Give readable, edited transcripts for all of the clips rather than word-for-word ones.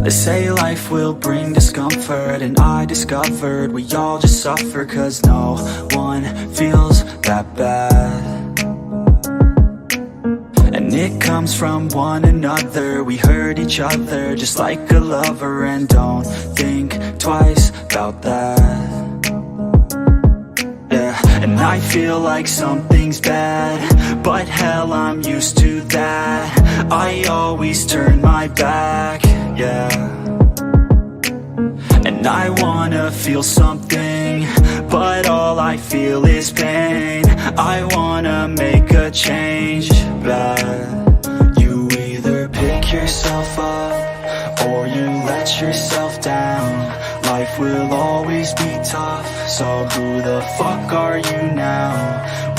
They say life will bring discomfort, and I discovered we all just suffer, 'cause no one feels that bad. And it comes from one another. We hurt each other just like a lover, and don't think twice about that. Yeah, and I feel like something's bad, but hell, I'm used to that. I always turn my back, yeah. And I wanna feel something, but all I feel is pain. I wanna make a change, but you either pick yourself up or you let yourself down. Life will always be tough, so who the fuck are you now?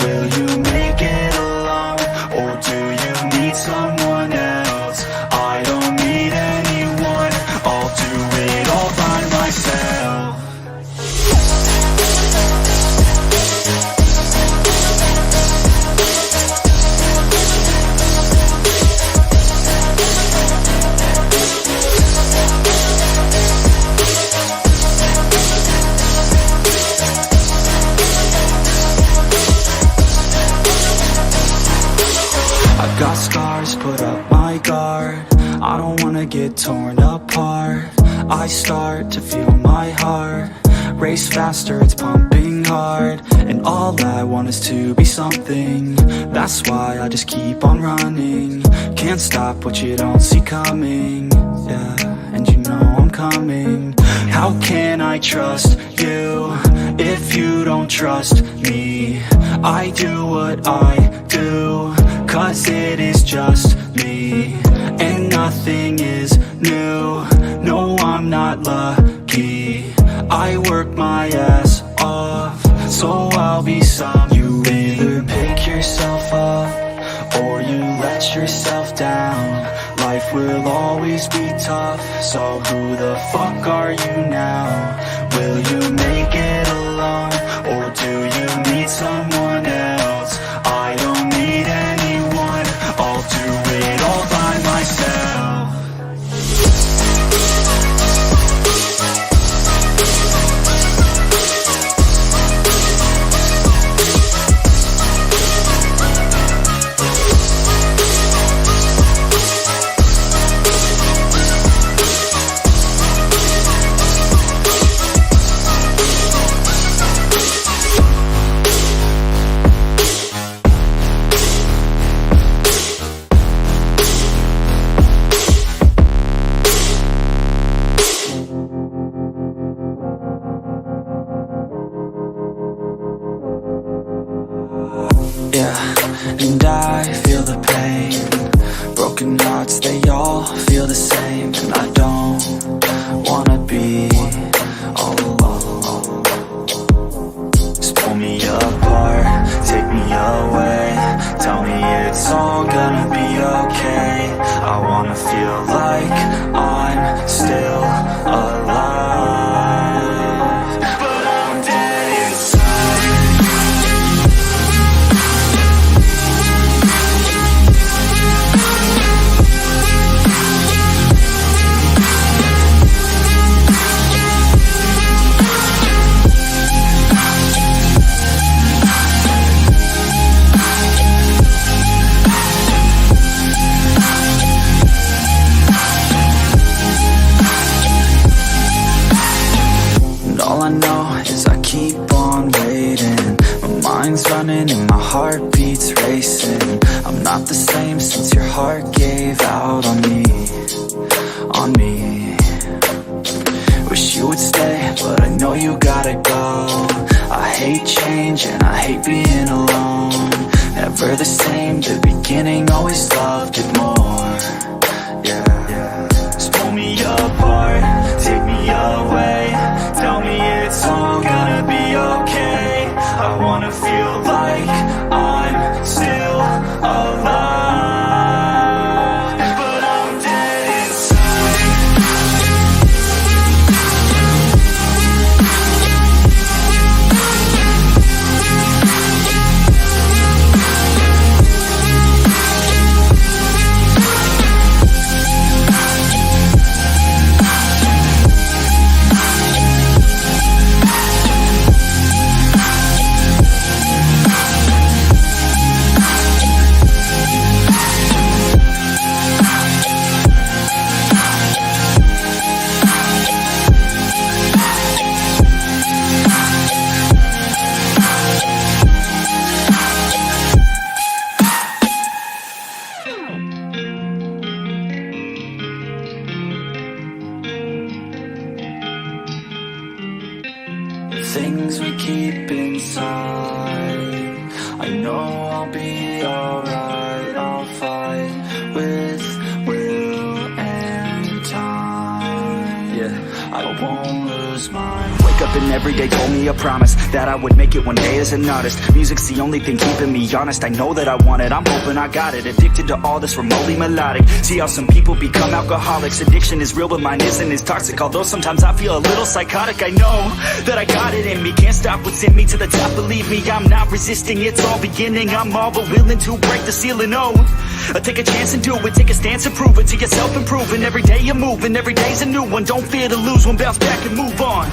Will you make it alone, or do you need someone else? I don't need anyone, I'll do it all by myself. Got scars, put up my guard. I don't wanna get torn apart. I start to feel my heart race faster, it's pumping hard. And all I want is to be something. That's why I just keep on running. Can't stop what you don't see coming. Yeah, and you know I'm coming. How can I trust you if you don't trust me? I do what I do, 'cause it is just me, and nothing is new. No, I'm not lucky. I work my ass off, so I'll be some. You either pick yourself up or you let yourself down. Life will always be tough, so who the fuck are you now? Will you make it alone, or do you need someone else? I don't need anyone, I'll do it all by myself. Yeah, and I feel the pain. Broken hearts, they all feel the same. And I don't wanna be all alone. Just pull me apart, take me away. Tell me it's all gonna be okay. I wanna feel like I'm still alive, but I'm dead inside. All I know is I keep on waiting. My mind's running and my heart beats racing. I'm not the same since your heart gave out on me, on me. Wish you would stay, but I know you gotta go. I hate change and I hate being alone. Never the same, the beginning always loved it more. Yeah, just pull me apart, take me away. Tell me it's all gonna be okay. I wanna feel like I'm still alive, but I'm dead inside. things we keep inside. I know I'll be alright. I'll fight with will and time. Yeah, I won't lose mine. Wake up and every day told me a promise that I would make it one day as an artist. Music's the only thing keeping me honest. I know that I want it, I'm hoping I got it. Addicted to all this remotely melodic. See how some people become alcoholics. Addiction is real but mine isn't as toxic. Although sometimes I feel a little psychotic. I know that I got it in me. Can't stop what's in me to the top. Believe me, I'm not resisting. It's all beginning. I'm all but willing to break the ceiling. Oh, take a chance and do it. Take a stance and prove it to yourself. Improving every day you're moving. Every day's a new one. Don't fear to lose one. Bounce back and move on.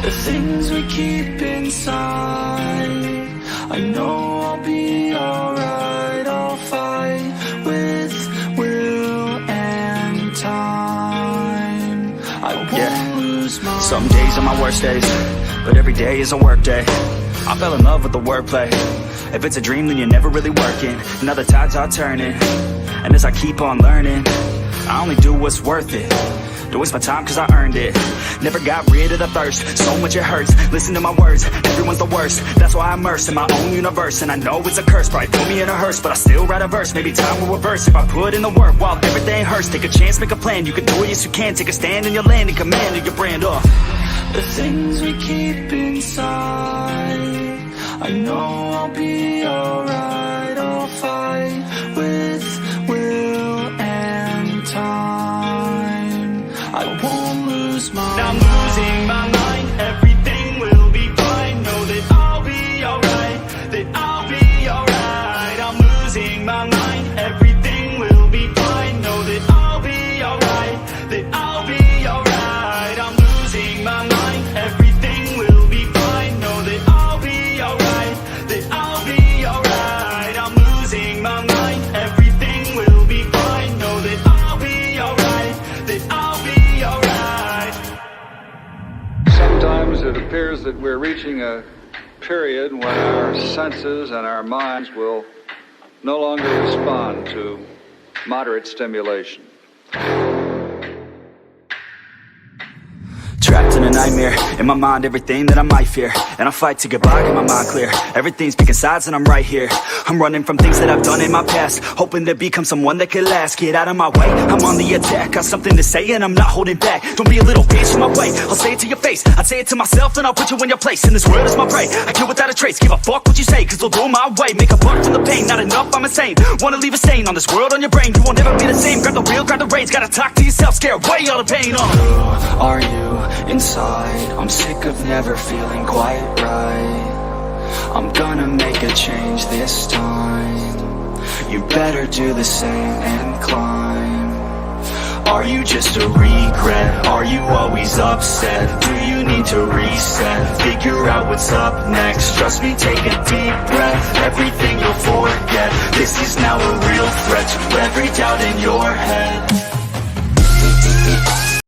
The things we keep inside, I know I'll be alright. I'll fight with will and time. I won't lose my. Some days are my worst days, but every day is a work day. I fell in love with the wordplay. If it's a dream, then you're never really working. Now the tides are turning, and as I keep on learning, I only do what's worth it. Don't waste my time cause I earned it. Never got rid of the thirst, so much it hurts. Listen to my words, everyone's the worst. That's why I'm immersed in my own universe. And I know it's a curse, probably put me in a hearse, but I still write a verse. Maybe time will reverse if I put in the work while everything hurts. Take a chance, make a plan, you can do it, yes you can. Take a stand in your land and command of your brand. The things we keep inside, I know I'll be alright. I'll fight with will and time. I won't lose my mind. I'm losing my mind. Everything will be fine. Know that I'll be alright. That I'll be alright. I'm losing my mind. Everything will be fine. Know that I'll be alright. That I'll be alright. I'm losing my mind. Everything will be fine. Know that I'll be alright. That I'll be alright. I'm losing my mind. Everything will be fine. Know that I'll be alright. That I'll be alright. Sometimes it appears that we're reaching a period when our senses and our minds will no longer respond to moderate stimulation. Trapped in a nightmare, in my mind everything that I might fear. And I fight to get by, get my mind clear. Everything's picking sides and I'm right here. I'm running from things that I've done in my past, hoping to become someone that could last. Get out of my way, I'm on the attack. Got something to say and I'm not holding back. Don't be a little bitch in my way, I'll say it to your face. I'd say it to myself, then I'll put you in your place. And this world is my prey, I kill without a trace. Give a fuck what you say, cause they'll do my way. Make a buck from the pain, not enough, I'm insane. Wanna leave a stain on this world on your brain. You won't ever be the same, grab the wheel, grab the reins. Gotta talk to yourself, scare away all the pain. Who are you inside? I'm sick of never feeling quite right. I'm gonna make a change this time. You better do the same and climb. Are you just a regret? Are you always upset? Do you need to reset? Figure out what's up next. Trust me, take a deep breath. Everything you'll forget. This is now a real threat to every doubt in your head.